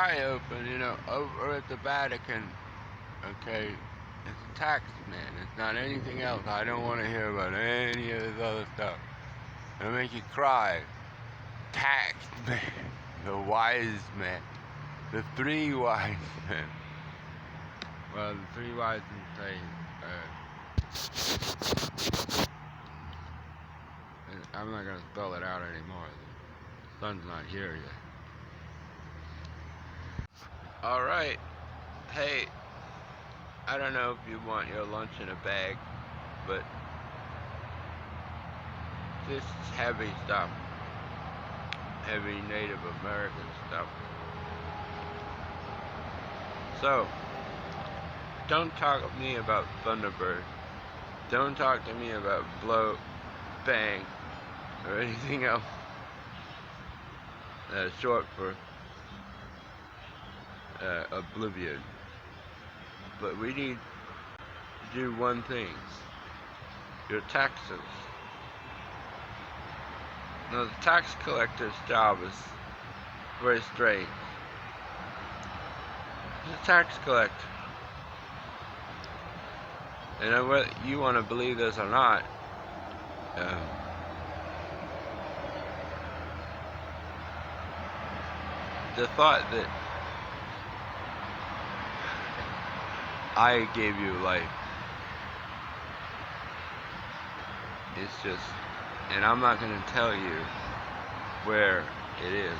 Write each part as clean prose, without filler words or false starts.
eye open, over at the Vatican, okay, it's a tax man. It's not anything else. I don't want to hear about any of this other stuff. It'll make you cry. Tax man, the wise man, the three wise men. Well, the three wise men say, I'm not gonna spell it out anymore. The sun's not here yet. Alright, hey, I don't know if you want your lunch in a bag, but this is heavy stuff. Heavy Native American stuff. So, don't talk to me about Thunderbird. Don't talk to me about Blow, Bang, or anything else that's short for Oblivion. But we need to do one thing. Your taxes. Now, the tax collector's job is very strange. He's a tax collector. And whether you want to believe this or not, the thought that I gave you life, it's just, and I'm not going to tell you where it is.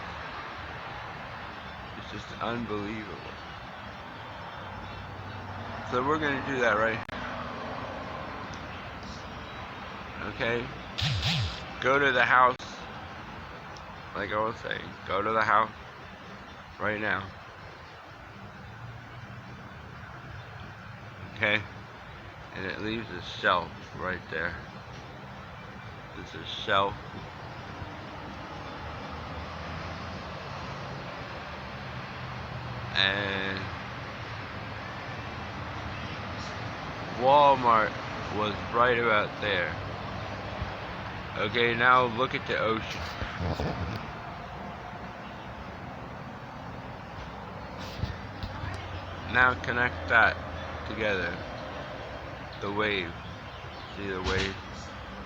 It's just unbelievable. So we're going to do that right. Okay? Go to the house. Like I was saying, go to the house right now. Okay? And it leaves a shelf right there. This is shelf. And Walmart was right about there. Okay, now look at the ocean. Now connect that together. The wave. See the wave?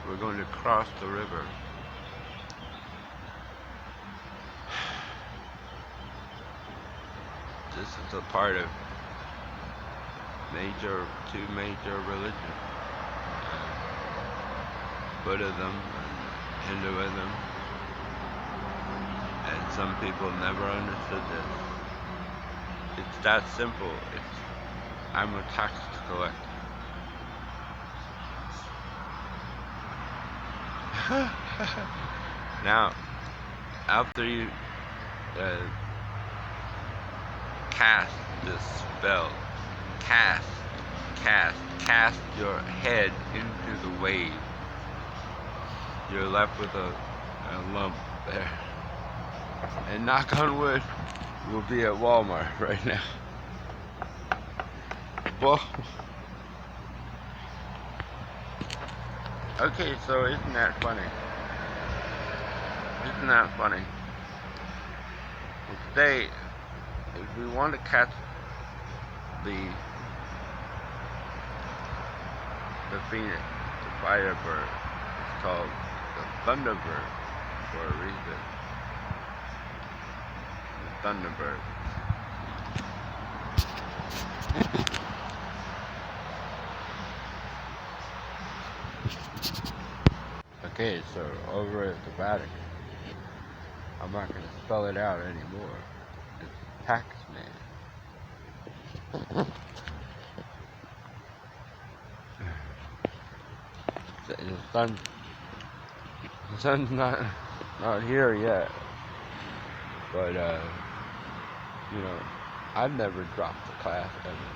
We're going to cross the river. This is a part of two major religions. Buddhism and Hinduism. And some people never understood this. It's that simple. I'm a tax collector. Now, after you cast this spell, cast your head into the wave, you're left with a lump there. And knock on wood, we'll be at Walmart right now. Well, okay, so isn't that funny? Isn't that funny? Well, today, if we want to catch the phoenix, the firebird, it's called the Thunderbird for a reason. The Thunderbird. Okay, so over at the Vatican, I'm not going to spell it out anymore. It's tax man. The sun's not here yet, but I've never dropped a class ever.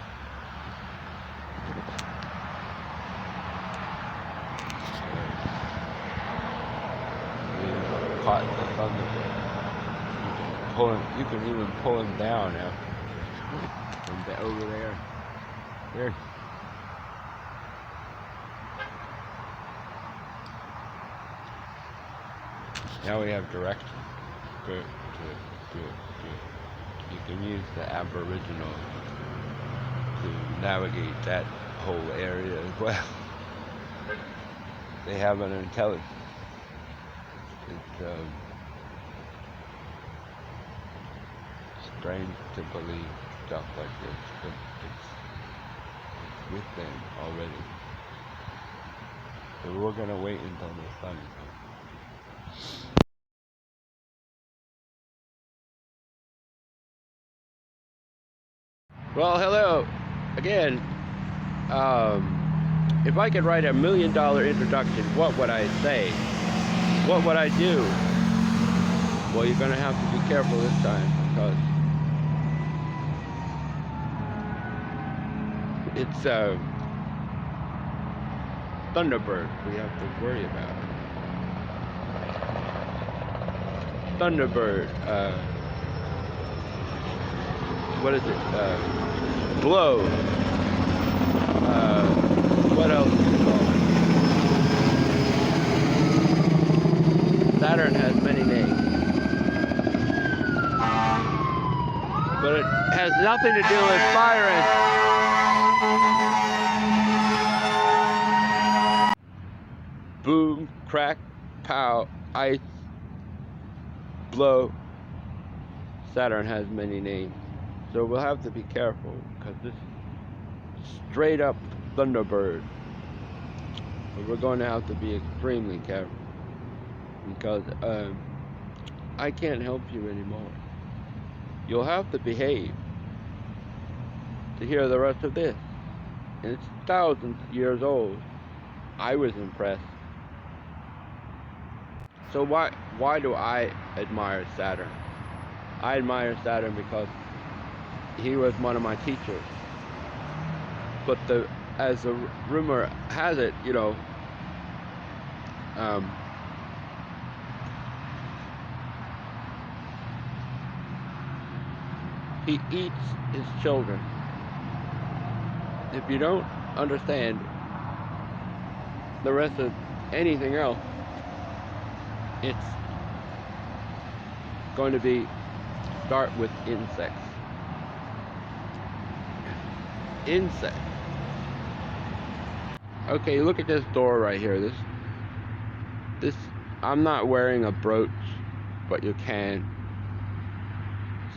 Caught the Thunderbird. You can even pull him down now. From over there. There. Now we have direction. Good. you can use the Aboriginal to navigate that whole area as well. They have an intelligence. It's strange to believe stuff like this, but it's with them already. So we're gonna wait until the sun comes. Well, hello again. If I could write $1 million introduction, what would I say? What would I do? Well, you're gonna have to be careful this time because it's Thunderbird we have to worry about. Thunderbird, what is it? Blow. What else is it called? Saturn has many names. But it has nothing to do with fire and boom, crack, pow, ice, blow. Saturn has many names. So we'll have to be careful because this is straight up Thunderbird. But we're going to have to be extremely careful because I can't help you anymore. You'll have to behave to hear the rest of this. And it's thousands of years old. I was impressed. So why do I admire Saturn? I admire Saturn because he was one of my teachers. But as the rumor has it, you know, he eats his children. If you don't understand the rest of anything else, it's going to be start with insects. Insects. Okay, look at this door right here. This I'm not wearing a brooch, but you can.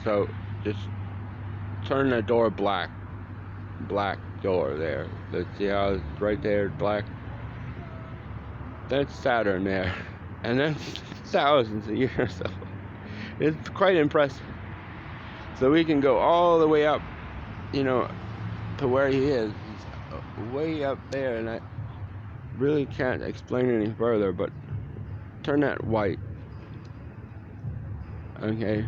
So just turn the door black. Black door there. Let's see how it's right there, black. That's Saturn there. And that's thousands of years old. It's quite impressive. So we can go all the way up, you know, to where he is. He's way up there, and I really can't explain it any further, but turn that white. Okay.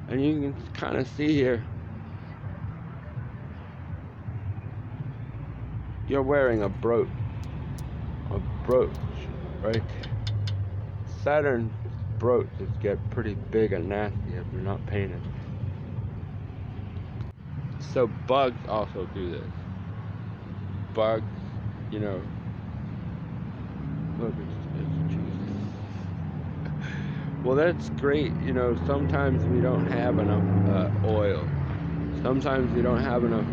And you can kind of see here, you're wearing a brooch. A brooch, right? Saturn brooches get pretty big and nasty if you're not paying it. So bugs also do this. Bugs, you know. Look, it's Jesus. Well, that's great. You know, sometimes we don't have enough oil. Sometimes we don't have enough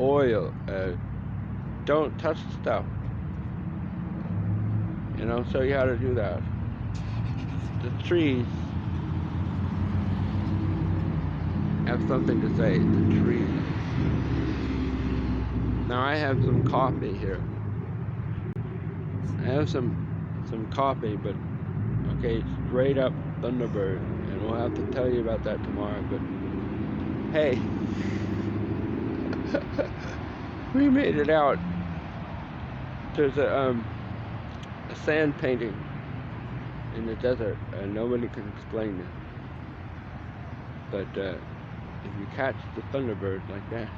oil. Don't touch stuff. And I'll show you how to do that. The trees have something to say. The trees. Now I have some coffee here. I have some coffee, but okay, straight up Thunderbird, and we'll have to tell you about that tomorrow. But hey, we made it out. There's a sand painting in the desert, and nobody can explain it. But if you catch the Thunderbird like that,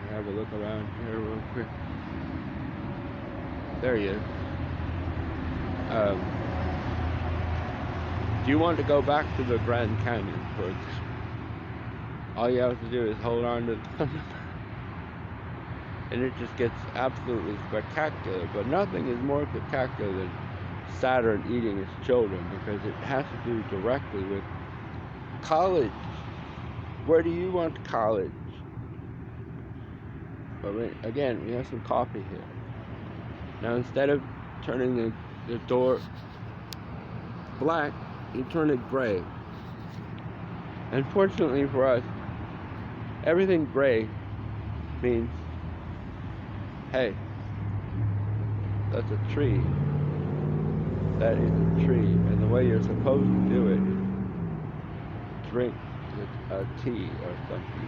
have a look around here real quick. There he is. Do you want to go back to the Grand Canyon, for example? All you have to do is hold on to the Thunderbird. And it just gets absolutely spectacular. But nothing is more spectacular than Saturn eating its children, because it has to do directly with college. Where do you want college? But again, we have some coffee here. Now, instead of turning the door black, you turn it gray. Unfortunately for us, everything gray means, hey, that's a tree. That is a tree. And the way you're supposed to do it is drink a tea or something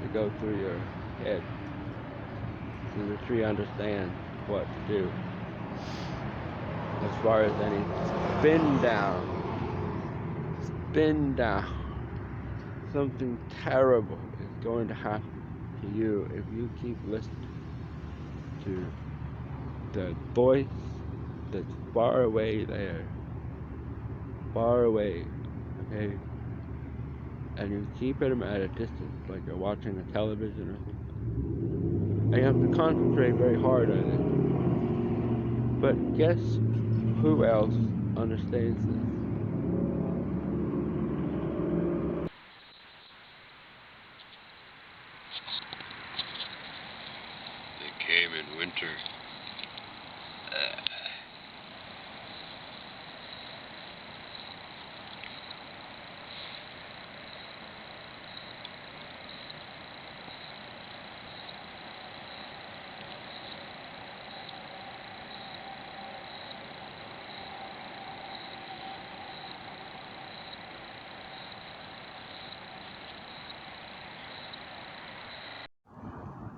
to go through your head, so the tree understands what to do. As far as any spin down, something terrible is going to happen to you if you keep listening to the voice that's far away there, far away, okay? And you keep it at a distance, like you're watching a television or something. And you have to concentrate very hard on it. But guess who else understands this? They came in winter.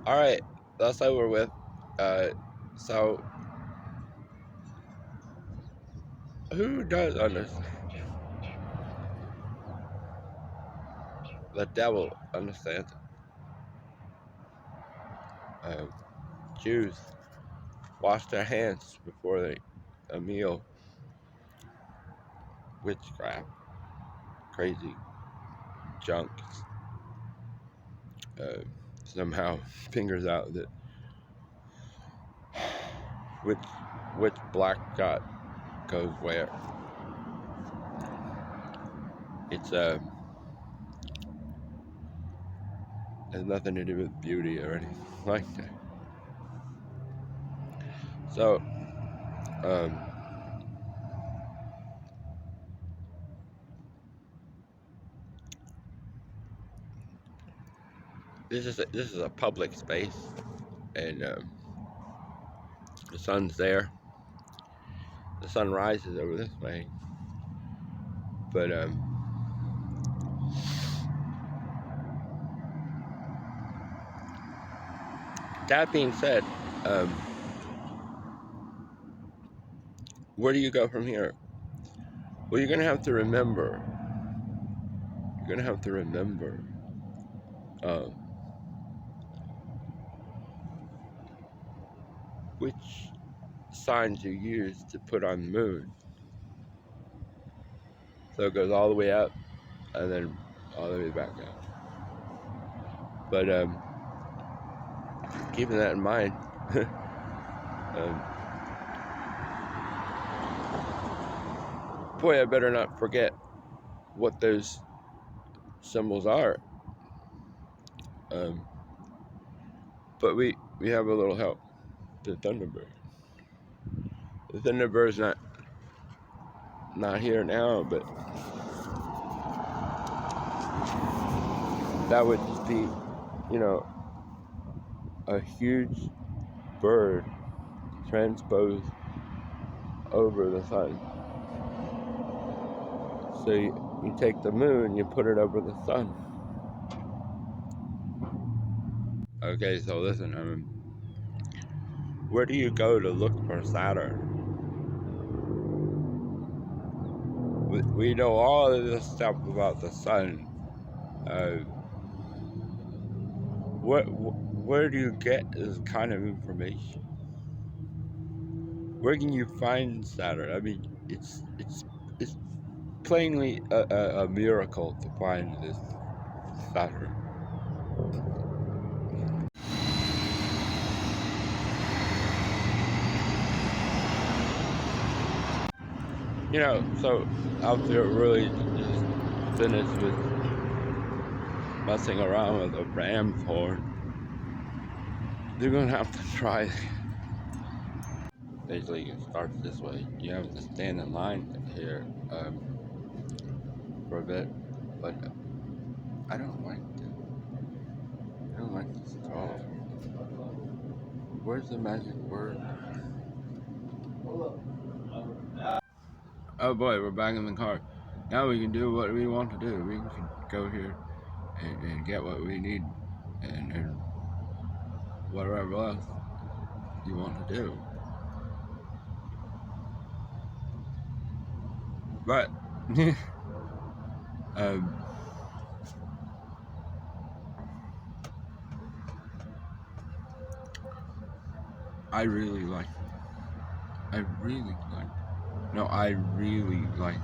Alright, that's over with. So, who does understand? The devil understands it. Jews wash their hands before a meal. Witchcraft, crazy junk. Somehow figures out that which black dot goes where. It's has nothing to do with beauty or anything like that. So, this is a public space, and the sun's there. The sun rises over this way, but that being said, where do you go from here? Well, you're gonna have to remember. Which signs you use to put on the moon. So it goes all the way up and then all the way back up. But keeping that in mind, boy, I better not forget what those symbols are. But we have a little help. The Thunderbird. The Thunderbird's not here now, but that would just be, a huge bird transposed over the sun. So you take the moon, you put it over the sun. Okay, so listen, where do you go to look for Saturn? We know all of this stuff about the sun. Where do you get this kind of information? Where can you find Saturn? I mean, it's plainly a miracle to find this Saturn. You know, so after really just finished with messing around with a ram's horn, you're gonna have to try. Basically, it starts this way. You have to stand in line here for a bit, but I don't like it. I don't like this at all. Where's the magic word? Oh boy, we're back in the car. Now we can do what we want to do. We can go here and get what we need and whatever else you want to do. But um, I really like. I really like. No, I really like.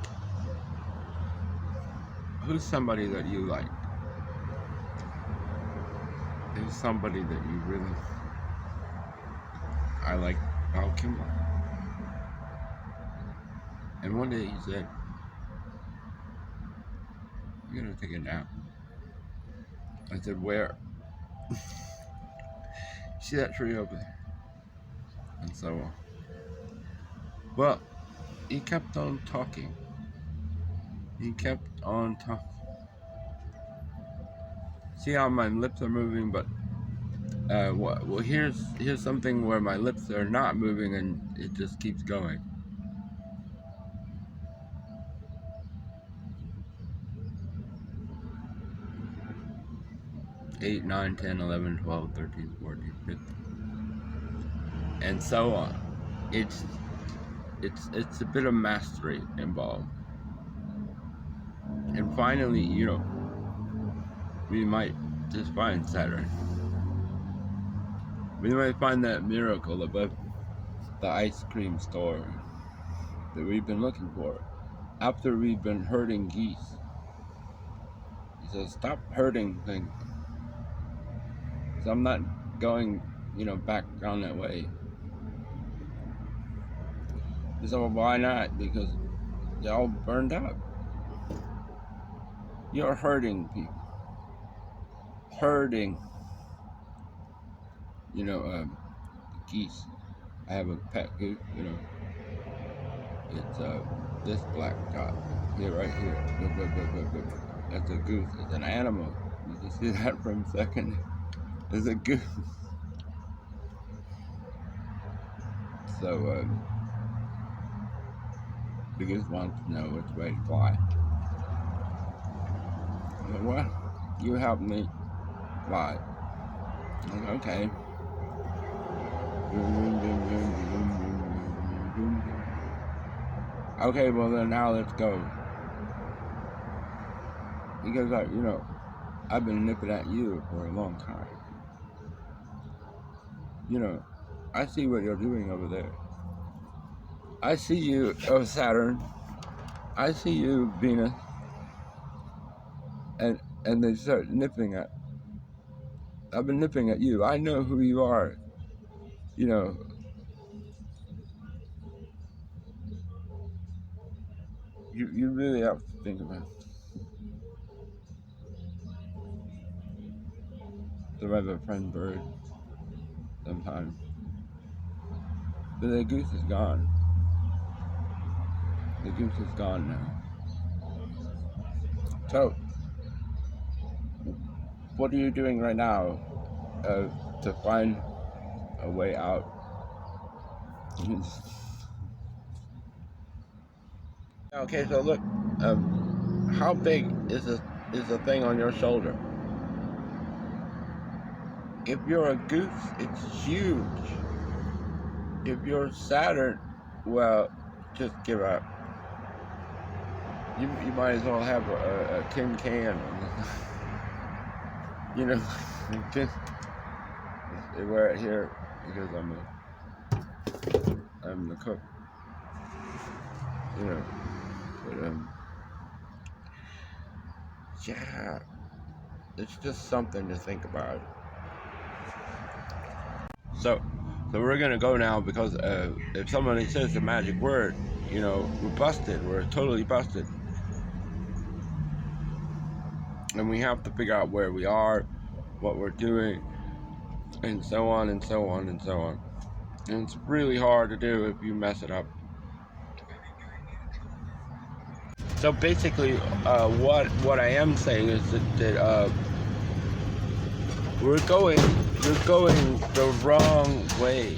Who's somebody that you like? Who's somebody that you really? I like Val Kilmer. And one day he said, "You're gonna take a nap." I said, "Where?" See that tree over there? And so on. Well, he kept on talking. He kept on talking. See how my lips are moving, but well, here's something where my lips are not moving and it just keeps going. Eight, 9, 10, 11, 12, 13, 14, 15, and so on. It's a bit of mastery involved. And finally, you know, we might just find Saturn. We might find that miracle above the ice cream store that we've been looking for. After we've been herding geese. He says, "Stop herding things." So I'm not going, you know, back down that way. He said, "Well, why not?" Because they're all burned up. You're herding people. Herding. You know, geese. I have a pet goose, you know. It's this black dot here, right here. That's a goose. It's an animal. You can see that for a second. It's a goose. So the goose wants to know which way to fly. I said, "What? You help me fly." I said, "Okay." Okay, well then now let's go. Because you know, I've been nipping at you for a long time. You know, I see what you're doing over there. I see you, oh Saturn. I see you, Venus. And they start nipping at. I've been nipping at you. I know who you are. You know. You really have to think about it. So I have a friend bird sometimes. But the goose is gone. The goose is gone now. So, what are you doing right now to find a way out? Okay, so look, how big is the thing on your shoulder? If you're a goose, it's huge. If you're Saturn, well, just give up. You might as well have a tin can. You know, just wear it here because I'm the cook. You know, but yeah, it's just something to think about. So we're gonna go now because if somebody says the magic word, you know, we're busted. We're totally busted. And we have to figure out where we are, what we're doing, and so on and so on and so on. And it's really hard to do if you mess it up. So basically, what I am saying is that you're going the wrong way.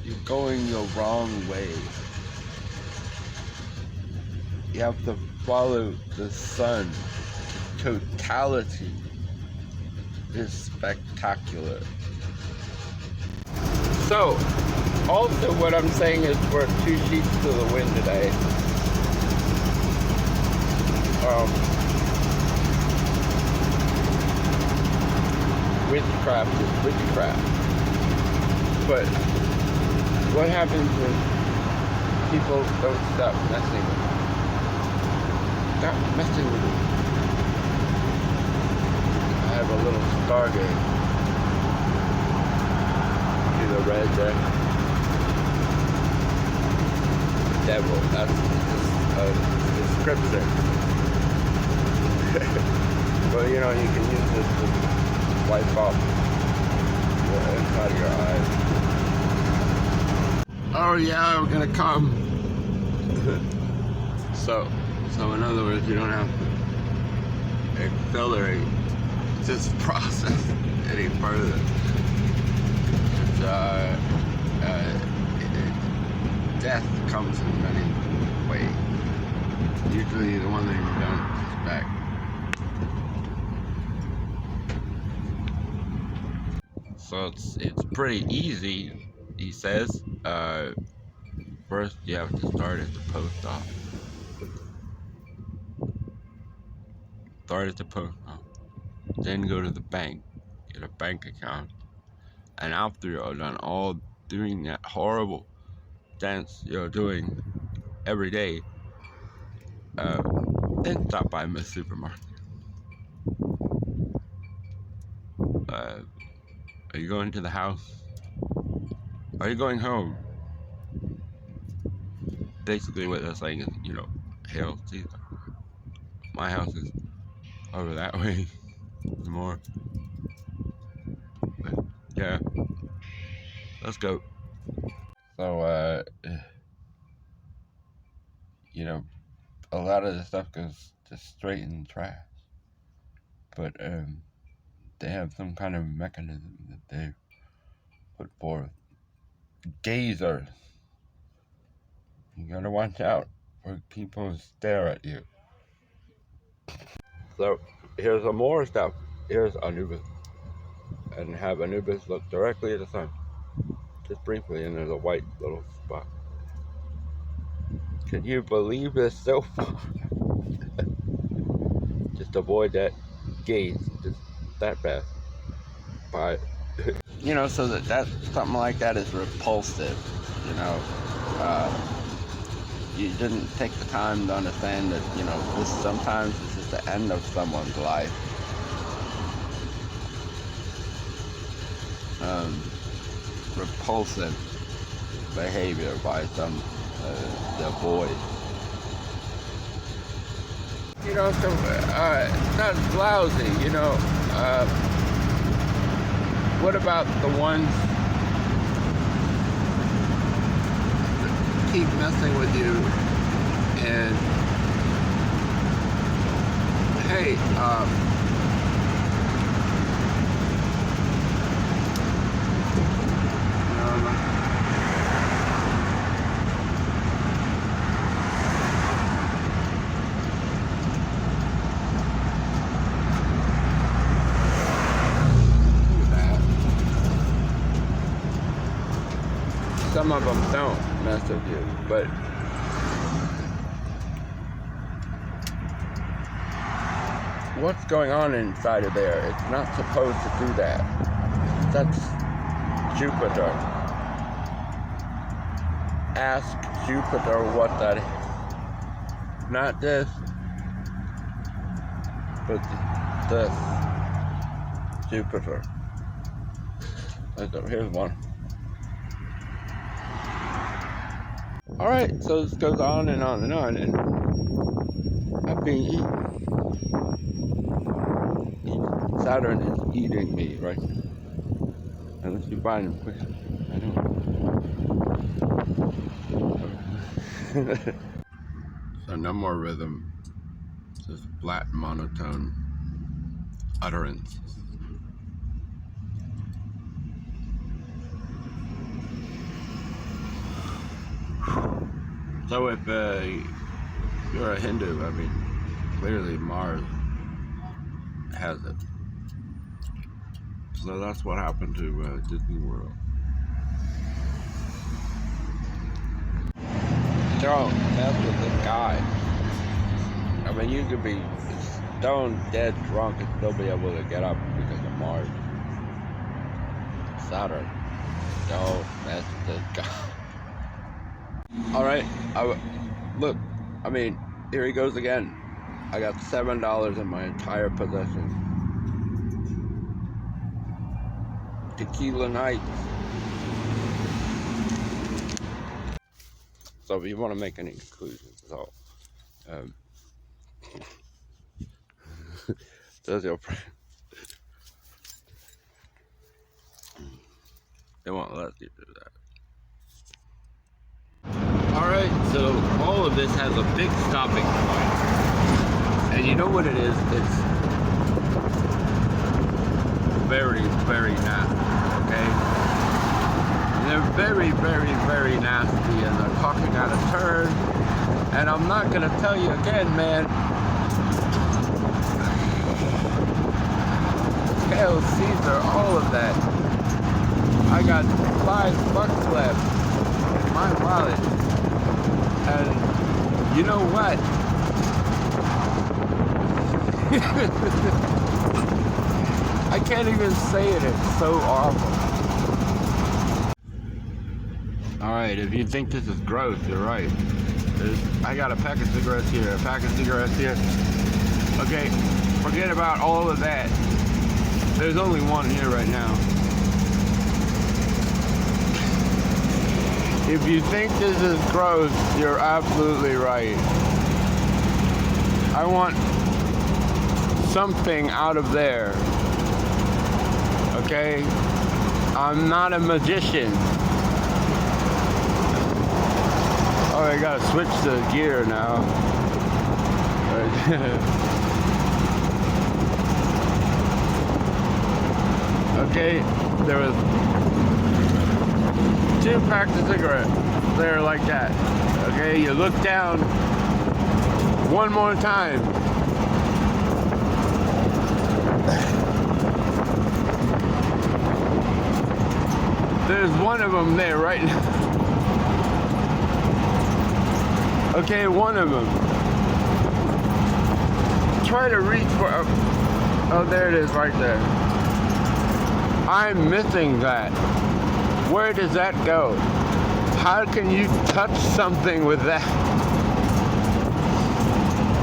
You're going the wrong way. You have to follow the sun. Totality is spectacular. So, also what I'm saying is we're 2 sheets to the wind today. Witchcraft is witchcraft. But what happens when people don't stop messing with it? Stop messing with it. I have a little stargate. See the red there? The devil. That's just a description. But you know, you can use this to wipe off the inside of your eyes. Oh yeah, we're gonna come. So in other words, you don't have to accelerate this process any further. Death comes in many ways. Usually the one that you don't suspect. So it's pretty easy, he says. First you have to start at the post office. Start at the post office. Then go to the bank. Get a bank account. And after you're done all doing that horrible dance you're doing every day, then stop by my supermarket. Are you going to the house? Are you going home? Basically what they're saying is, you know, hail Caesar. My house is over that way more. But yeah. Let's go. So you know, a lot of the stuff goes just straight in the trash. But they have some kind of mechanism that they put forth. Gazers. You gotta watch out where people stare at you. So here's some more stuff. Here's Anubis. And have Anubis look directly at the sun. Just briefly, and there's a white little spot. Can you believe this so far? Just avoid that gaze, just that fast. But you know, so that something like that is repulsive. You know, you didn't take the time to understand that, you know, sometimes this is the end of someone's life. Repulsive behavior by some the boys. You know, so not lousy. You know, what about the ones that keep messing with you and hey, some of them don't mess with you, but what's going on inside of there? It's not supposed to do that. That's Jupiter. Ask Jupiter what that is. Not this, but this. Jupiter. Here's one. Alright, so this goes on and on and on, and I've been eating. Saturn is eating me right now. Unless you buy them quick. I don't. So no more rhythm. Just flat monotone utterance. So if you're a Hindu, I mean, clearly Mars has it. So that's what happened to Disney World. Don't mess with this guy. I mean, you could be stone dead drunk and still be able to get up because of Mars. Saturn. Don't mess with this guy. Alright, look, I mean, here he goes again. I got $7 in my entire possession. Tequila nights. So if you want to make any conclusions at all, does your friend. They won't let you do that. Alright, so all of this has a big stopping point. And you know what it is? It's very, very nasty, okay? And they're very, very, very nasty, and they're talking out of turn. And I'm not gonna tell you again, man. Hail Caesar, all of that. I got $5 left in my wallet. And you know what? I can't even say it, it's so awful. Alright, if you think this is gross, you're right. I got a pack of cigarettes here, a pack of cigarettes here. Okay, forget about all of that. There's only one here right now. If you think this is gross, you're absolutely right. I want something out of there. Okay? I'm not a magician. Oh, I gotta switch the gear now. Okay, there was 2 packs of cigarettes there like that. Okay, you look down one more time. There's one of them there right now. Okay, one of them. Try to reach for. Oh, there it is right there. I'm missing that. Where does that go? How can you touch something with that?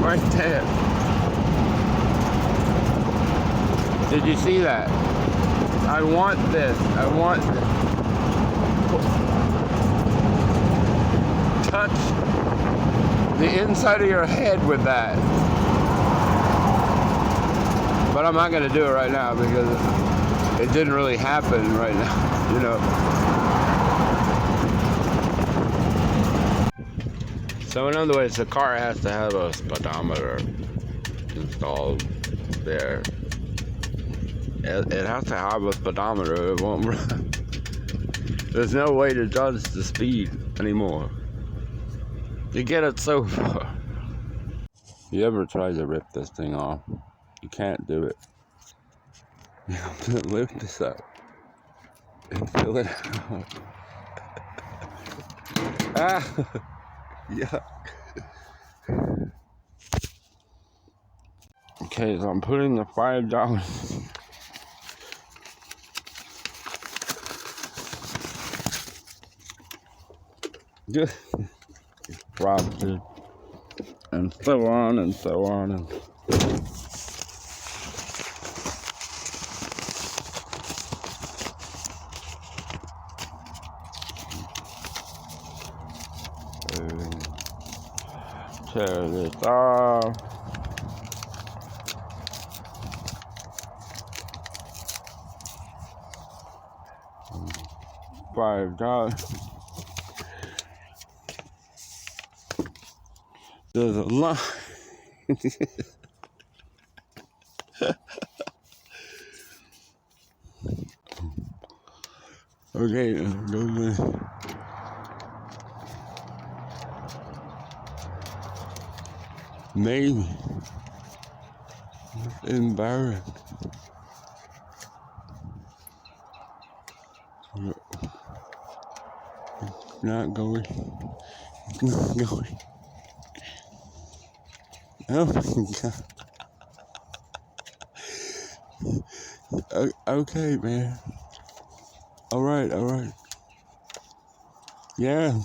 Right there. Did you see that? I want this. I want this. Touch the inside of your head with that. But I'm not going to do it right now because it didn't really happen right now, you know. So in other words, the car has to have a speedometer installed there. It has to have a speedometer. It won't run. There's no way to judge the speed anymore. You get it so far. You ever tried to rip this thing off? You can't do it. You have to lift this up and fill it out. Ah, yeah. Okay, so I'm putting the $5. Just dropped it, and so on and so on and. tear this off. $5. There's a line. Okay, maybe embarrassed. Not going. Not going. Oh my God. Okay, man. All right. Yeah.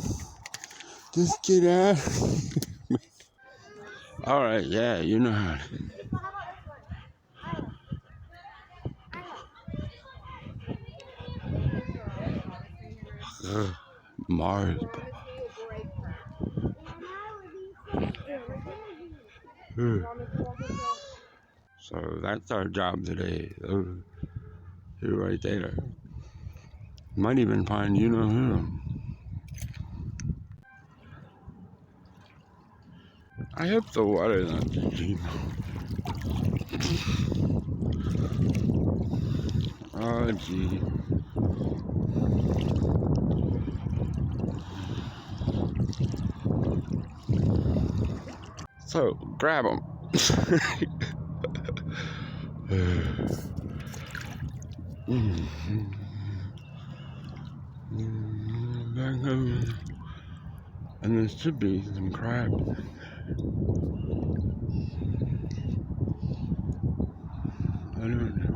Just get out. All right, yeah, you know how to. Mars. So that's our job today. Who right there. Might even find you know who. I hope the water is not too deep. Oh gee. So grab them. Back over. And there should be some crabs. I don't know.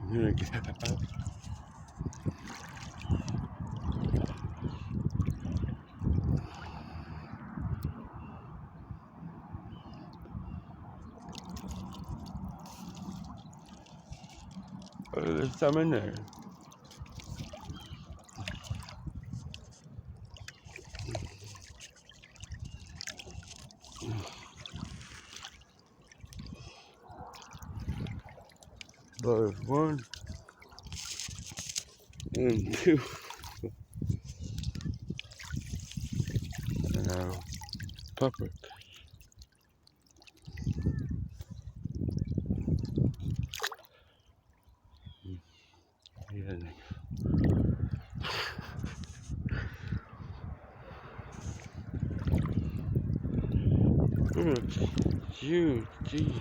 I'm gonna get up. Oh, there's some in there. There's one and two. And pupper. Yeah. Huge, geez.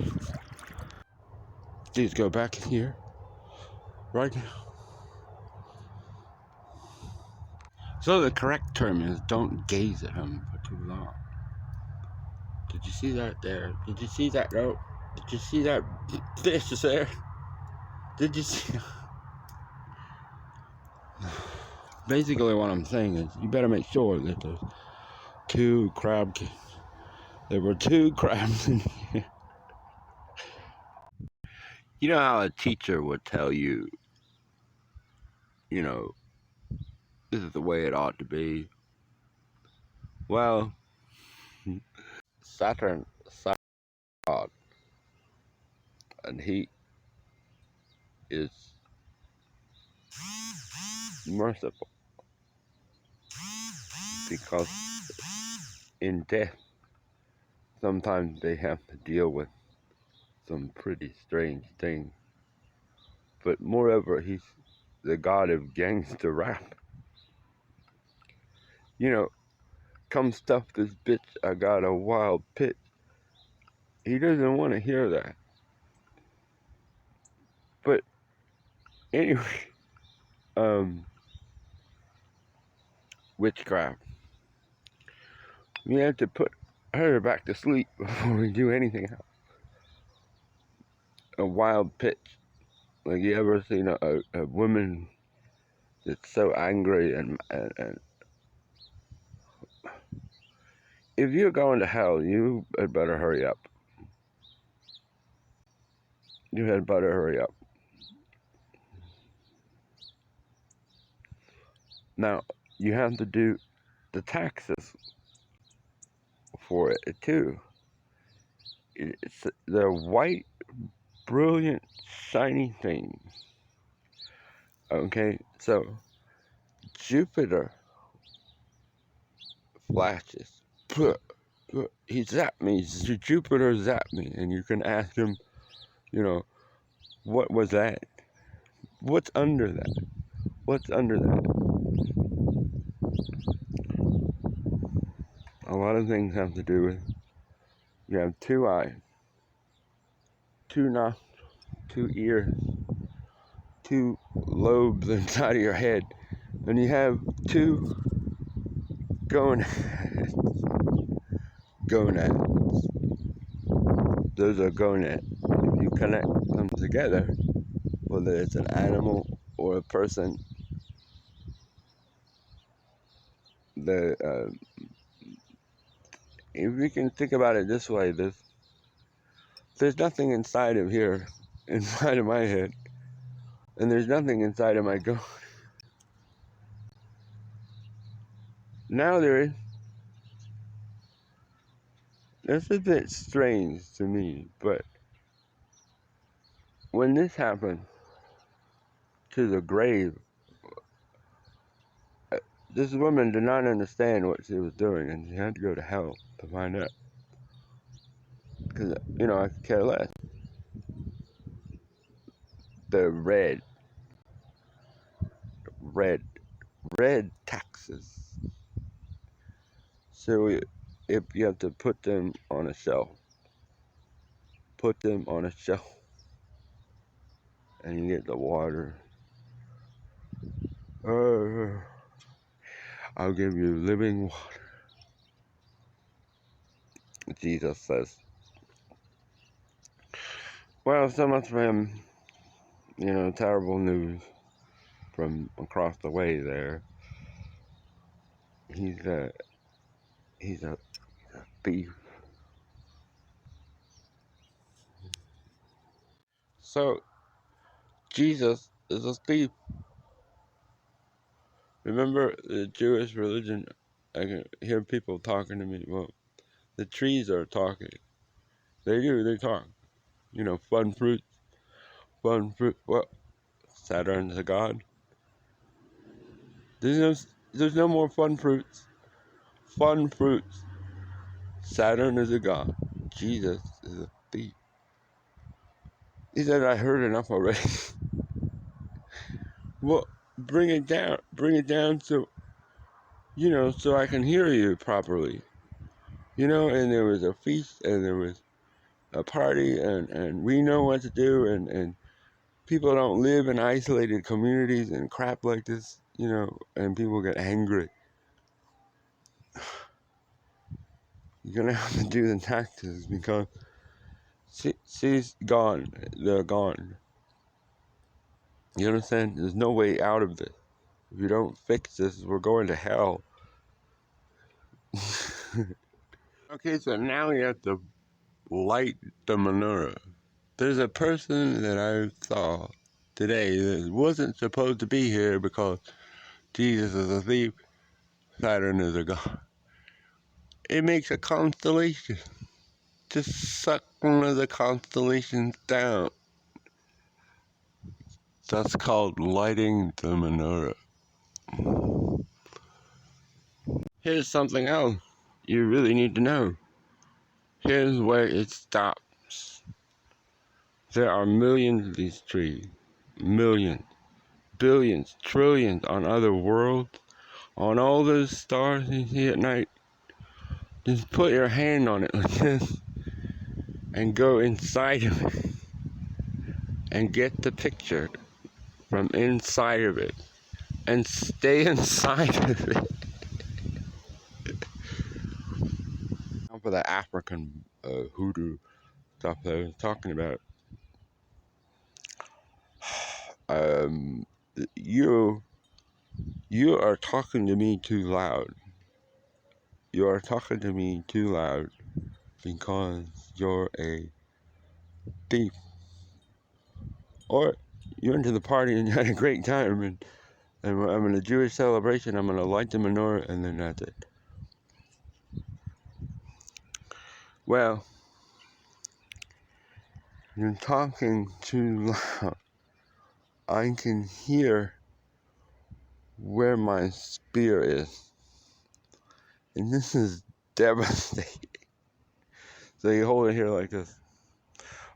Please go back in here right now. So the correct term is don't gaze at him for too long. Did you see that there? Did you see that rope? Did you see that fish there? Did you see? Basically what I'm saying is you better make sure that there's two crab cakes. There were two crabs in here. You know how a teacher would tell you, this is the way it ought to be. Well, Saturn God, and he is merciful because in death sometimes they have to deal with some pretty strange things. But moreover, he's the god of gangster rap. Come stuff this bitch, I got a wild pitch. He doesn't want to hear that. But anyway, witchcraft. We have to put her back to sleep before we do anything else. A wild pitch. Like, you ever seen a woman that's so angry and if you're going to hell, you had better hurry up. You had better hurry up. Now, you have to do the taxes for it too. It's the white, brilliant, shiny thing. Okay, so Jupiter flashes. He zapped me. Jupiter zapped me. And you can ask him, what was that? What's under that? What's under that? A lot of things have to do with, you have 2 eyes, 2 nostrils, 2 ears, 2 lobes inside of your head, and you have 2 gonads. Gonads. Those are gonads. If you connect them together, whether it's an animal or a person, if you can think about it this way, there's nothing inside of here, inside of my head, and there's nothing inside of my gonad. Now there is. That's a bit strange to me, but when this happened to the grave, this woman did not understand what she was doing, and she had to go to hell to find out. Because, I could care less. The red taxes. So if you have to put them on a shelf, and you get the water. I'll give you living water. Jesus says. Well, so much for him. Terrible news from across the way there. He's a thief. So Jesus is a thief. Remember the Jewish religion? I can hear people talking to me. Well, the trees are talking. They talk. Fun fruit. What? Saturn's a god. There's no more fun fruits. Fun fruits. Saturn is a god. Jesus is a thief. He said, I heard enough already. Well, bring it down so, so I can hear you properly. And there was a feast, and there was a party, and we know what to do, and people don't live in isolated communities and crap like this, and people get angry. You're gonna have to do the taxes because she's gone. They're gone. You understand? There's no way out of this. If you don't fix this, we're going to hell. Okay, so now you have to light the menorah. There's a person that I saw today that wasn't supposed to be here because Jesus is a thief, Saturn is a god. It makes a constellation. Just suck one of the constellations down. That's called lighting the menorah. Here's something else you really need to know. Here's where it stops. There are millions of these trees. Millions. Billions. Trillions on other worlds. On all those stars you see at night. Just put your hand on it like this. And go inside of it. And get the picture from inside of it. And stay inside of it. For the African hoodoo stuff that I was talking about. You are talking to me too loud. You are talking to me too loud because you're a thief. Or you went to the party and you had a great time and And when I'm in a Jewish celebration, I'm going to light the menorah, and then that's it. Well, you're talking too loud. I can hear where my spear is. And this is devastating. So you hold it here like this.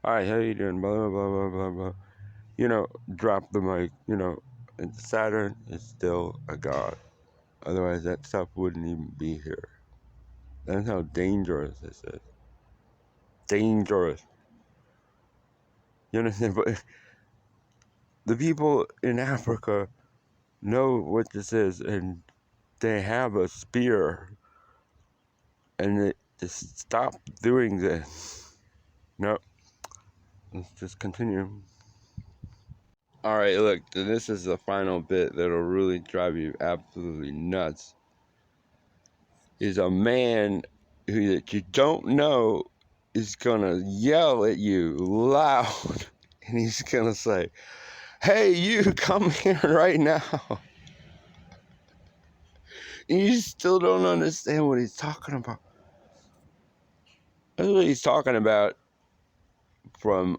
Alright, how you doing? Blah, blah, blah, blah, blah, blah. You know, drop the mic. You know, and Saturn is still a god. Otherwise, that stuff wouldn't even be here. That's how dangerous this is. Dangerous. You understand? But the people in Africa know what this is, and they have a spear, and they just stop doing this. No, let's just continue. Alright, look, this is the final bit that'll really drive you absolutely nuts. Is a man who that you don't know is gonna yell at you loud, and he's gonna say, "Hey, you, come here right now." And you still don't understand what he's talking about. That's what he's talking about from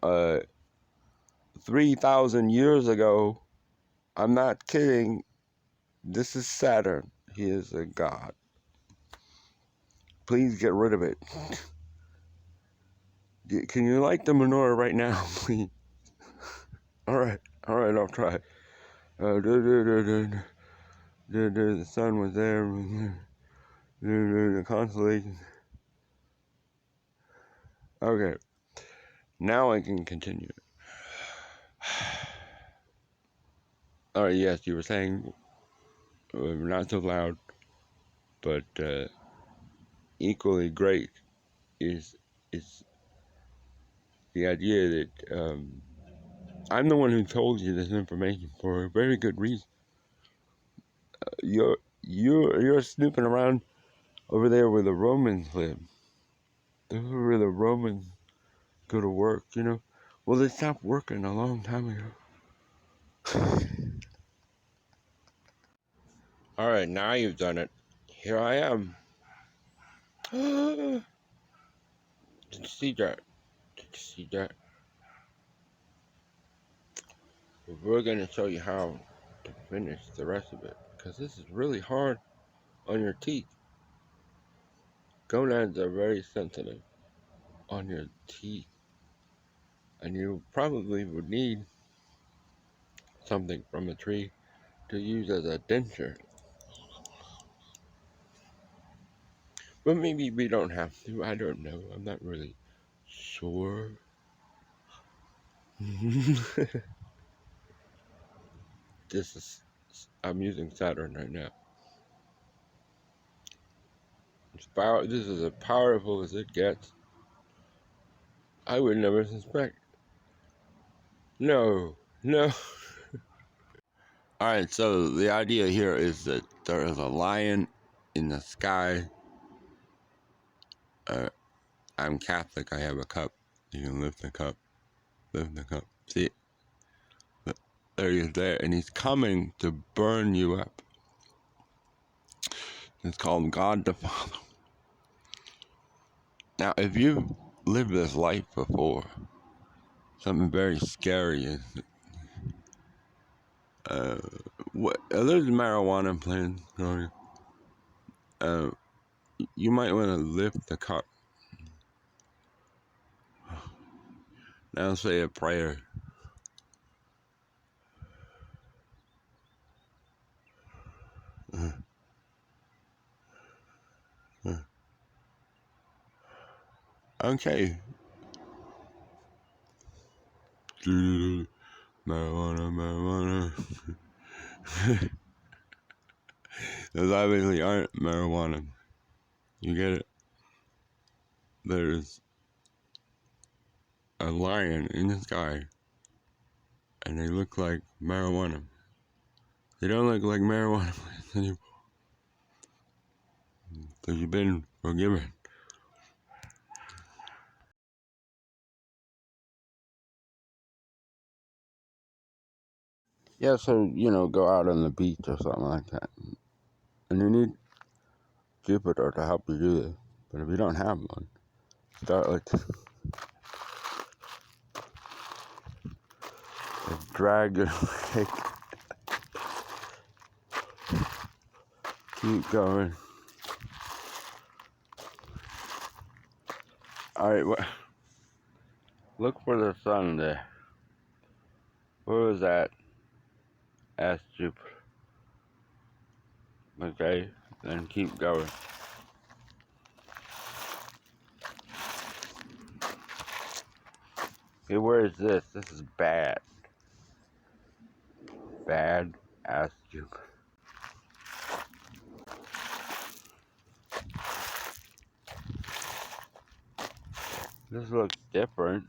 3,000 years ago. I'm not kidding. This is Saturn. He is a god. Please get rid of it. Can you light the menorah right now, please? Alright, I'll try. The sun was there. The constellations. Okay, now I can continue. Alright, yes, you were saying not so loud, but equally great is the idea that I'm the one who told you this information for a very good reason. You're snooping around over there where the Romans live. Where the Romans go to work, you know. Well, they stopped working a long time ago. Alright, now you've done it. Here I am. Did you see that? Did you see that? We're going to show you how to finish the rest of it, because this is really hard on your teeth. Gonads are very sensitive on your teeth, and you probably would need something from a tree to use as a denture. But maybe we don't have to. I don't know. I'm not really sure. I'm using Saturn right now. This is as powerful as it gets. I would never suspect. No. Alright, so the idea here is that there is a lion in the sky. I'm Catholic, I have a cup. You can lift the cup. See it? There he is there, and he's coming to burn you up. It's called God the Father. Now, if you've lived this life before, something very scary is there's marijuana plants growing. You might want to lift the cup. Now say a prayer. Okay. Marijuana. Those obviously aren't marijuana. You get it? There's a lion in the sky, and they look like marijuana. They don't look like marijuana plants anymore. Because you've been forgiven. Yeah, so, go out on the beach or something like that. And you need Jupiter to help you do this. But if you don't have one, start like drag your leg. Keep going. Alright, look for the sun there. Where was that? Ask Jupiter. Okay, then keep going. Okay, where is this? This is bad. Bad. Ask Jupiter. This looks different,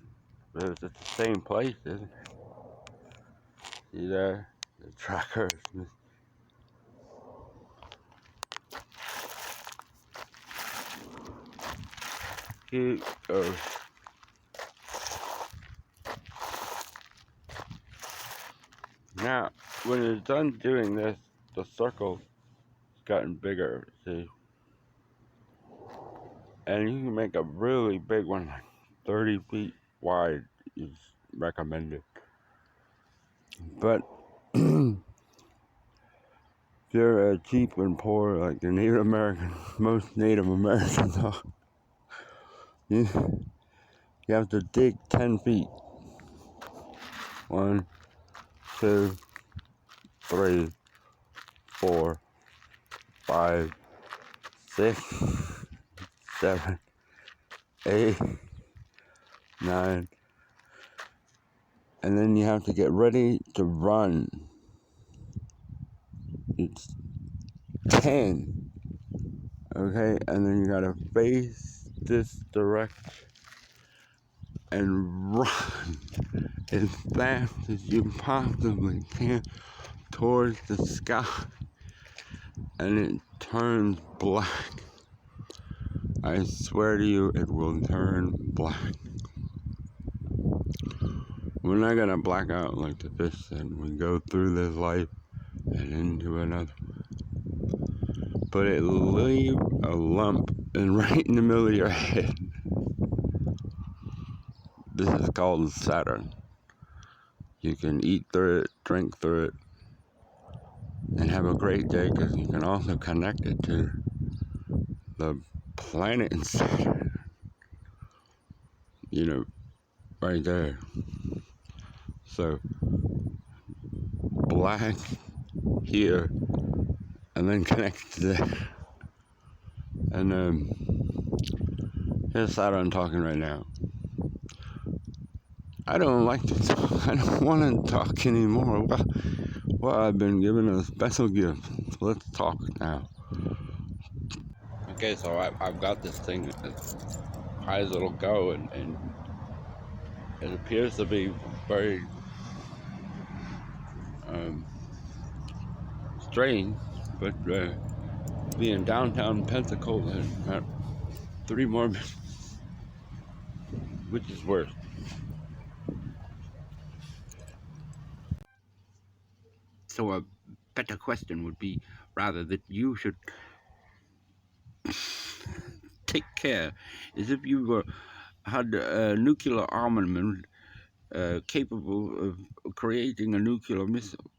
but it's at the same place, isn't it? See there? The trackers. Keep going. Now, when you're done doing this, the circle's gotten bigger, see? And you can make a really big one, like 30 feet wide is recommended. But if you're cheap and poor like the Native Americans, most Native Americans are, you have to dig 10 feet. 1, 2, 3, 4, 5, 6, 7, 8, 9, and then you have to get ready to run. It's 10, okay, and then you gotta face this direction and run as fast as you possibly can towards the sky, and it turns black. I swear to you, it will turn black. We're not gonna black out like the fish said. We go through this life and into another. But it leave a lump right in the middle of your head. This is called Saturn. You can eat through it, drink through it, and have a great day, because you can also connect it to the planet in Saturn. Right there. So, black here, and then connect to there. And here's Saturn talking right now. I don't like to talk. I don't want to talk anymore. Well, I've been given a special gift. Let's talk now. Okay, so I've got this thing as high as it'll go, and it appears to be very strange, but being downtown Pensacola in about 3 more minutes, which is worse. So a better question would be rather that you should take care, as if you had a nuclear armament capable of creating a nuclear missile.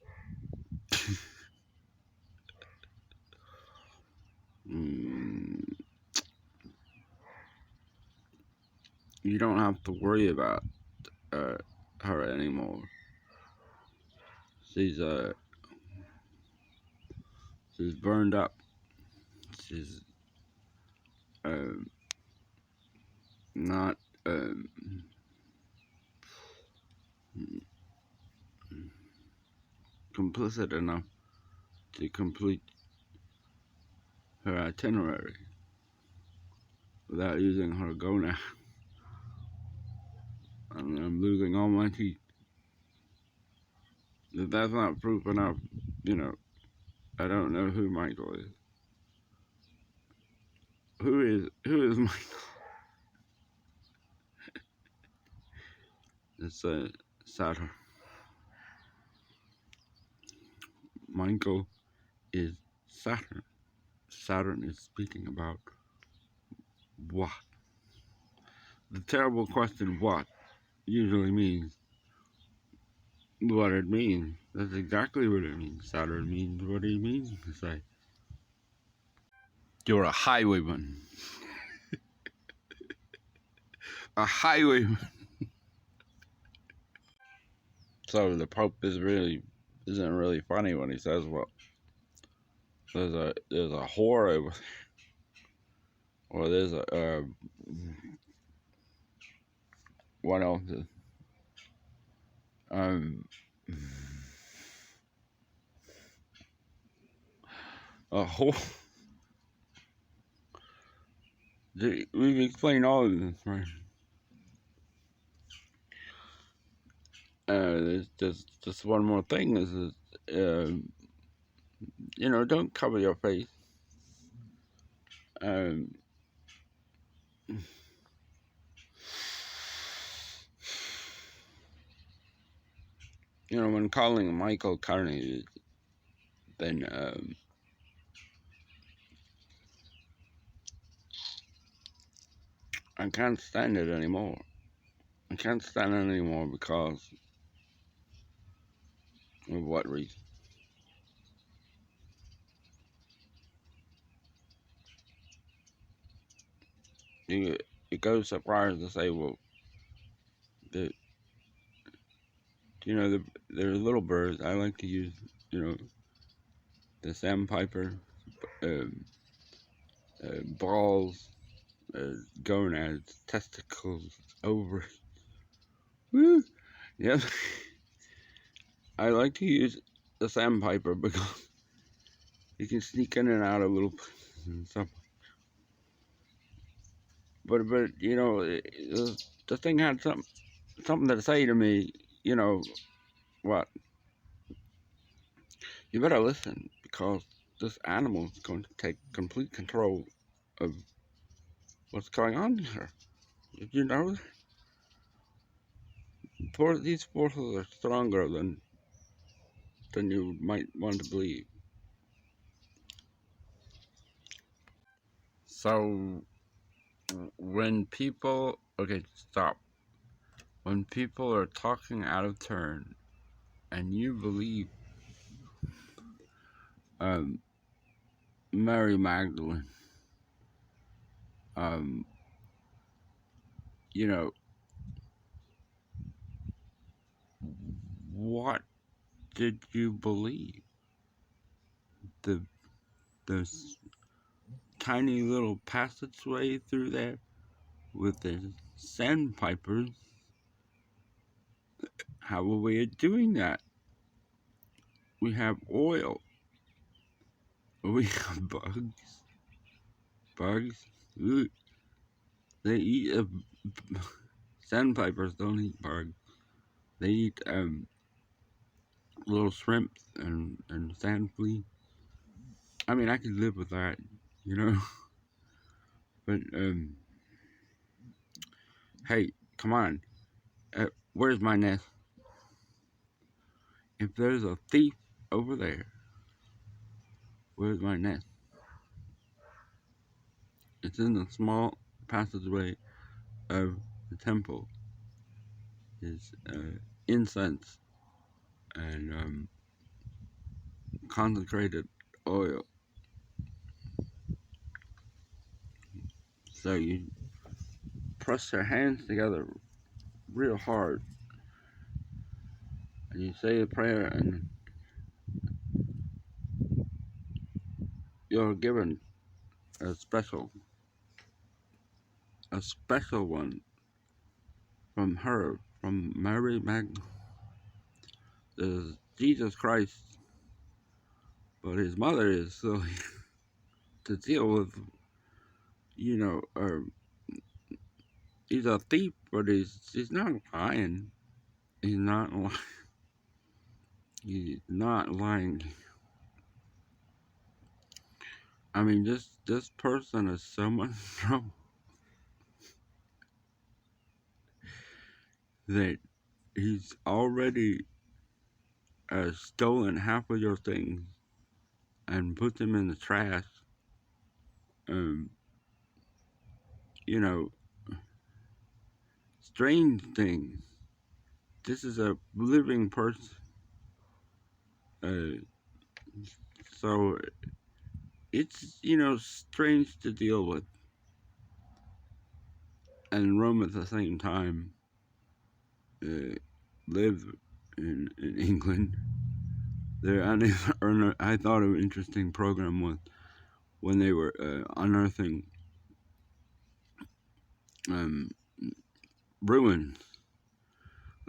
You don't have to worry about her anymore. She's burned up. She's not complicit enough to complete her itinerary without using her gonad. And I'm losing all my teeth. If that's not proof enough, I don't know who Michael is. Who is Michael? It's Saturn. Michael is Saturn. Saturn is speaking about what? The terrible question, what, usually means what it means. That's exactly what it means. Saturn means what it means to say. You're a highwayman. A highwayman. So the Pope isn't really funny when he says, well, there's a whore over there, or there's a what else is um a whore. We've explained all of this, right? There's just one more thing is don't cover your face. Um, when calling Michael Carney, then I can't stand it anymore. I can't stand it anymore because of what reason? It goes so far as to say, well, the there's little birds. I like to use, the sandpiper, um, balls, gonads, testicles, ovaries. Woo! Yeah, I like to use the sandpiper because you can sneak in and out of little places and stuff. But the thing had something to say to me. What? You better listen because this animal is going to take complete control of what's going on here. Did you know these forces are stronger than you might want to believe? So when people, okay, stop. When people are talking out of turn, and you believe Mary Magdalene, um, you know, what did you believe? The this tiny little passageway through there with the sandpipers. How are we doing that? We have oil. We have bugs. Bugs. Ugh. They eat sandpipers. Don't eat bugs. They eat little shrimps and sand fleas. I mean, I could live with that, you know. But hey, come on. Where's my nest? If there's a thief over there, where's my nest? It's in the small passageway of the temple. Is incense and consecrated oil. So you press your hands together real hard and you say a prayer and you're given a special one from her, from Mary Magdalene. There's Jesus Christ, but his mother is silly to deal with, he's a thief, but he's not lying. He's not lying. He's not lying. I mean, this person is so much trouble that he's already stolen half of your things and put them in the trash, um, you know, strange things. This is a living person, uh, so it's, strange to deal with and roam at the same time. Live in England. There, I thought an interesting program was when they were unearthing um, ruins.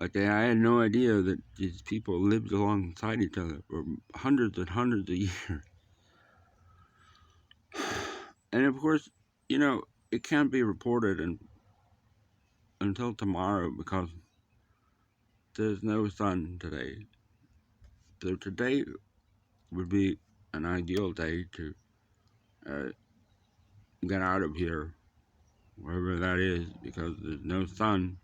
Like I had no idea that these people lived alongside each other for hundreds and hundreds of years. And of course, it can't be reported until tomorrow because there's no sun today. So today would be an ideal day to uh, get out of here, wherever that is, because there's no sun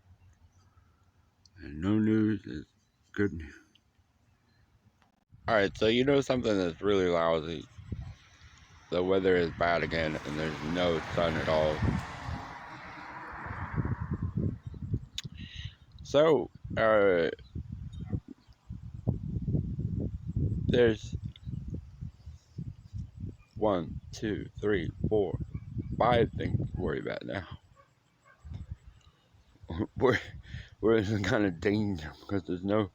and no news is good news. Alright, so something that's really lousy. The weather is bad again and there's no sun at all. So, there's 1, 2, 3, 4, 5 things to worry about now. we're in some kind of danger because there's no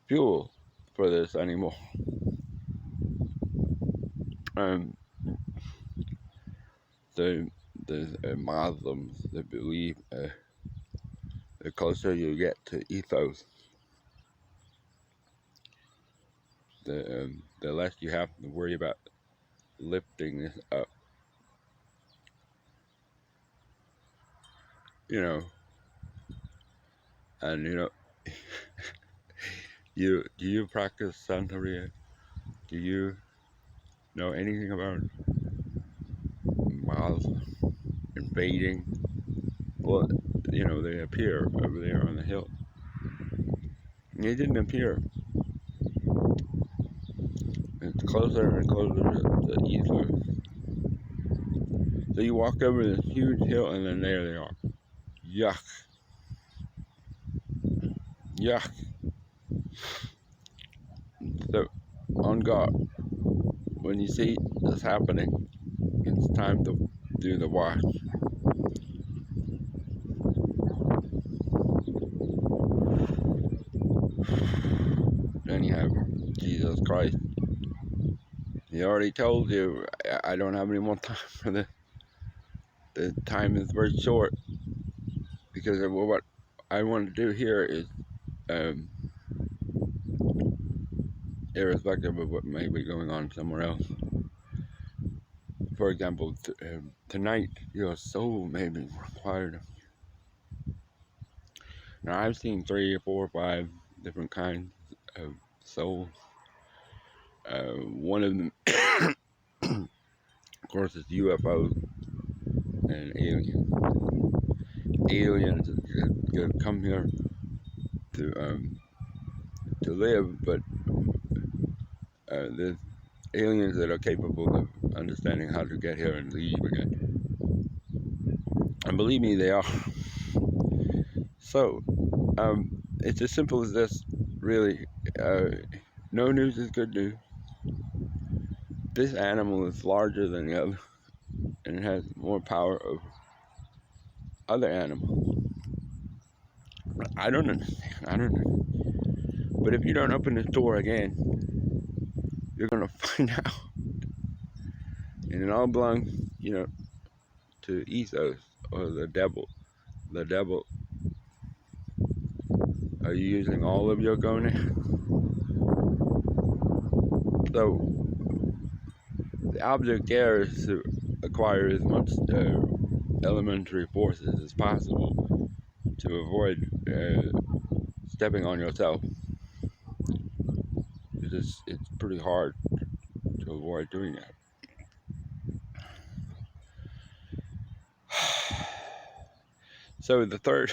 fuel for this anymore. There's Muslims that believe the closer you get to ethos, the less you have to worry about lifting this up. And do you practice Santeria? Do you know anything about Mars invading? Well, they appear over there on the hill. They didn't appear. It's closer and closer to ethos. So you walk over this huge hill and then there they are. Yuck. Yuck. So, on God, when you see this happening, it's time to do the wash. Anyhow, Jesus Christ. He already told you, I don't have any more time for this. The time is very short. Because of what I want to do here is, irrespective of what may be going on somewhere else. For example, tonight, your soul may be required. Now, I've seen 3 or 4 or 5 different kinds of souls. One of them, of course, is UFOs and aliens. Aliens that come here to live, but there's aliens that are capable of understanding how to get here and leave again. And believe me, they are. So, it's as simple as this, really. No news is good news. This animal is larger than the other, and it has more power over other animals. I don't understand. But if you don't open this door again, you're gonna find out. And it all belongs, to ethos or the devil. The devil. Are you using all of your gonads? So the object there is to acquire as much elementary forces as possible to avoid stepping on yourself. It's pretty hard to avoid doing that. So the third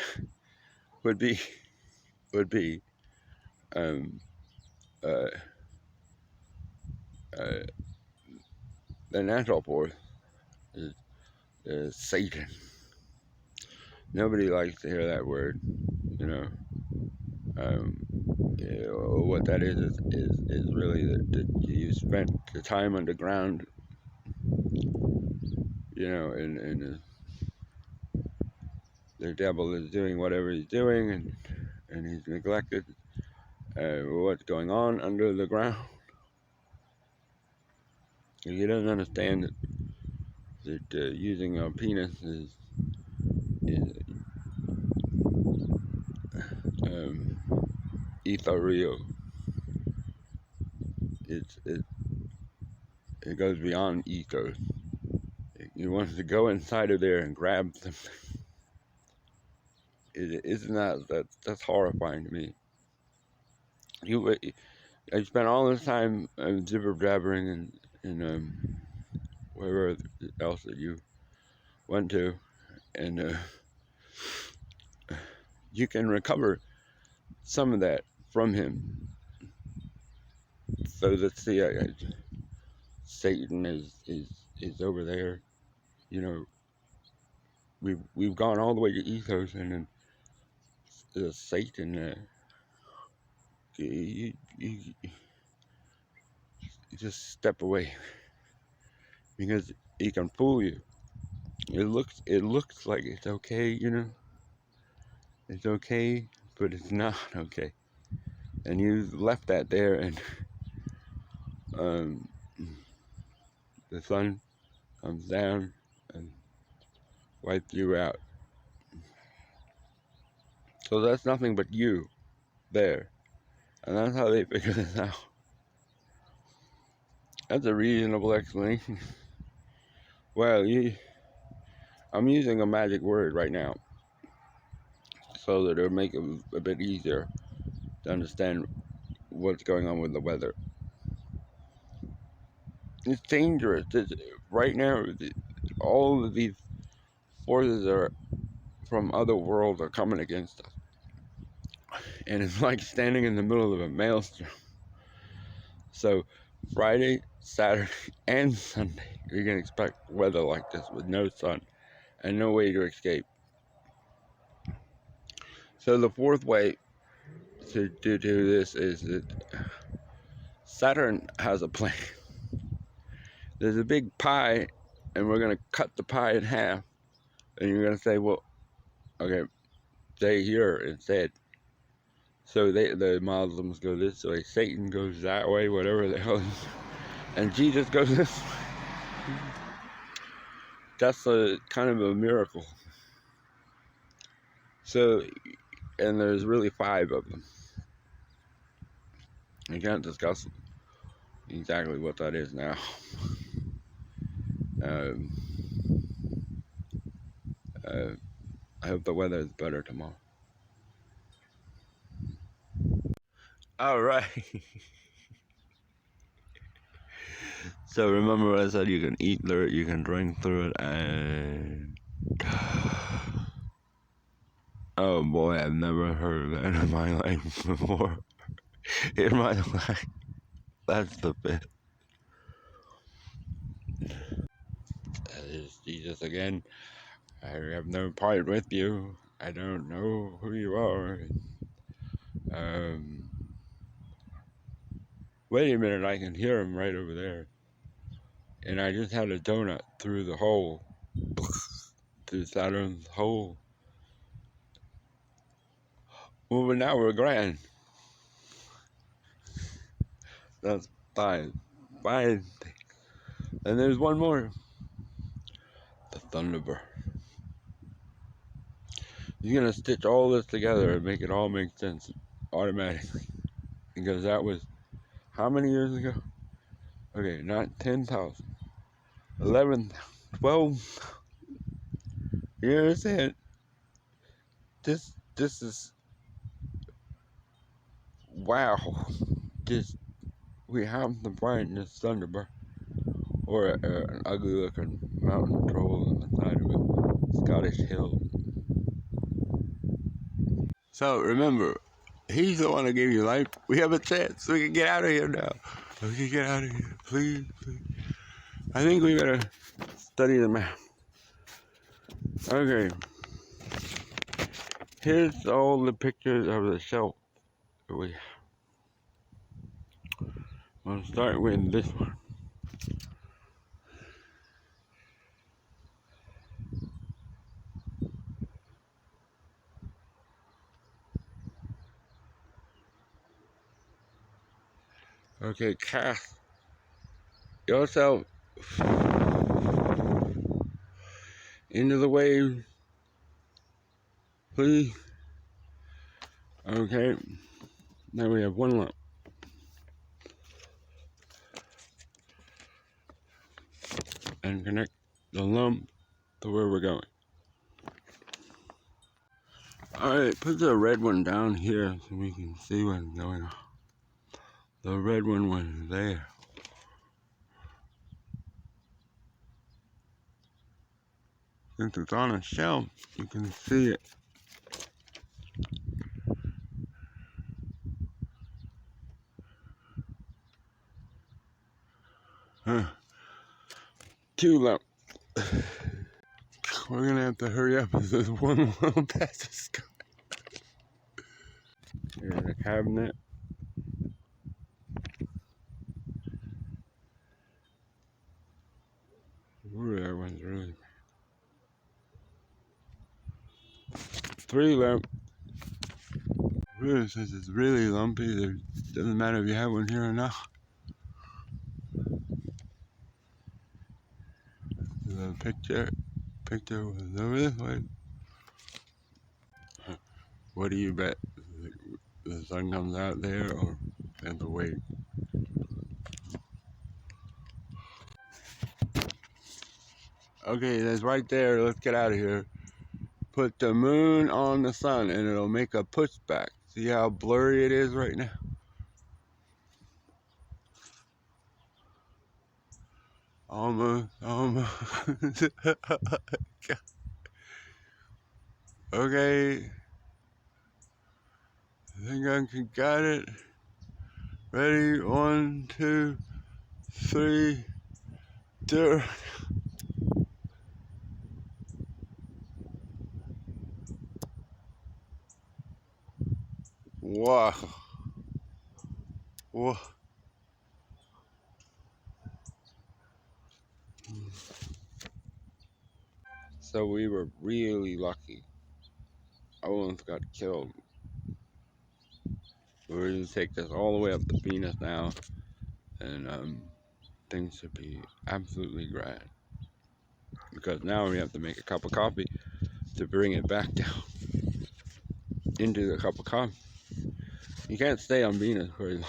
would be uh, uh, the natural fourth is Satan. Nobody likes to hear that word, you know. Yeah, what that is really that you spent the time underground, you know, and the devil is doing whatever he's doing, and he's neglected what's going on under the ground. He doesn't understand that using a penis is um, ethereal. It goes beyond ethos. He wants to go inside of there and grab them. Isn't that's horrifying to me? I spent all this time jibber jabbering and wherever else that you went to, and you can recover some of that from him. So let's see, Satan is over there. You know, we've gone all the way to ethos, and then Satan. You just step away because he can fool you. It looks like it's okay, you know. It's okay, but it's not okay. And you left that there, and um, the sun comes down and wipes you out. So that's nothing but you there, and that's how they figure this out. That's a reasonable explanation. Well, I'm using a magic word right now, so that it'll make it a bit easier to understand what's going on with the weather. It's dangerous. Right now, all of these forces are from other worlds are coming against us. And it's like standing in the middle of a maelstrom. So Friday, Saturday, and Sunday, you can expect weather like this with no sun and no way to escape. So the fourth way to do this is that Saturn has a plan. There's a big pie, and we're going to cut the pie in half. And you're going to say, well, okay, stay here instead. So the Muslims go this way, Satan goes that way, whatever the hell, and Jesus goes this way. That's a kind of a miracle. So, and there's really 5 of them. I can't discuss exactly what that is now. I hope the weather is better tomorrow. All right. So remember what I said, you can eat through it, you can drink through it, and oh boy, I've never heard that in my life before. In my life. That's the bit. That is Jesus again. I have no part with you. I don't know who you are. Wait a minute, I can hear him right over there. And I just had a donut through the hole. Through Saturn's hole. Well, but now we're grand. That's 5. 5. And there's one more. The Thunderbird. He's gonna stitch all this together and make it all make sense automatically. Because that was how many years ago? Okay, not 10,000. 11,000. 12. You understand? This is wow. Just we have to find this Thunderbird or an ugly looking mountain troll on the side of a Scottish hill. So remember, He's the one who gave you life. We have a chance. We can get out of here now. We can get out of here. Please, please. I think we better study the map. Okay. Here's all the pictures of the shelf. We'll start with this one. Okay, cast yourself into the wave, please. Okay, now we have one lump. And connect the lump to where we're going. Alright, put the red one down here so we can see what's going on. The red one was there. Since it's on a shelf, you can see it. Huh. 2 lumps. We're gonna have to hurry up as there's one lump passes. Here's the cabinet. Ooh, that one's really bad. 3 lumps. Really, since it's really lumpy, it doesn't matter if you have one here or not. The picture was over this way. What do you bet? The sun comes out there or at the wave? Okay, that's right there. Let's get out of here. Put the moon on the sun and it'll make a pushback. See how blurry it is right now? Almost. Okay. I think I got it. Ready? 1, 2, 3, 2. Wow. Whoa. So we were really lucky. I almost got killed. We're going to take this all the way up to Venus now, and things should be absolutely grand. Because now we have to make a cup of coffee to bring it back down into the cup of coffee. You can't stay on Venus very long.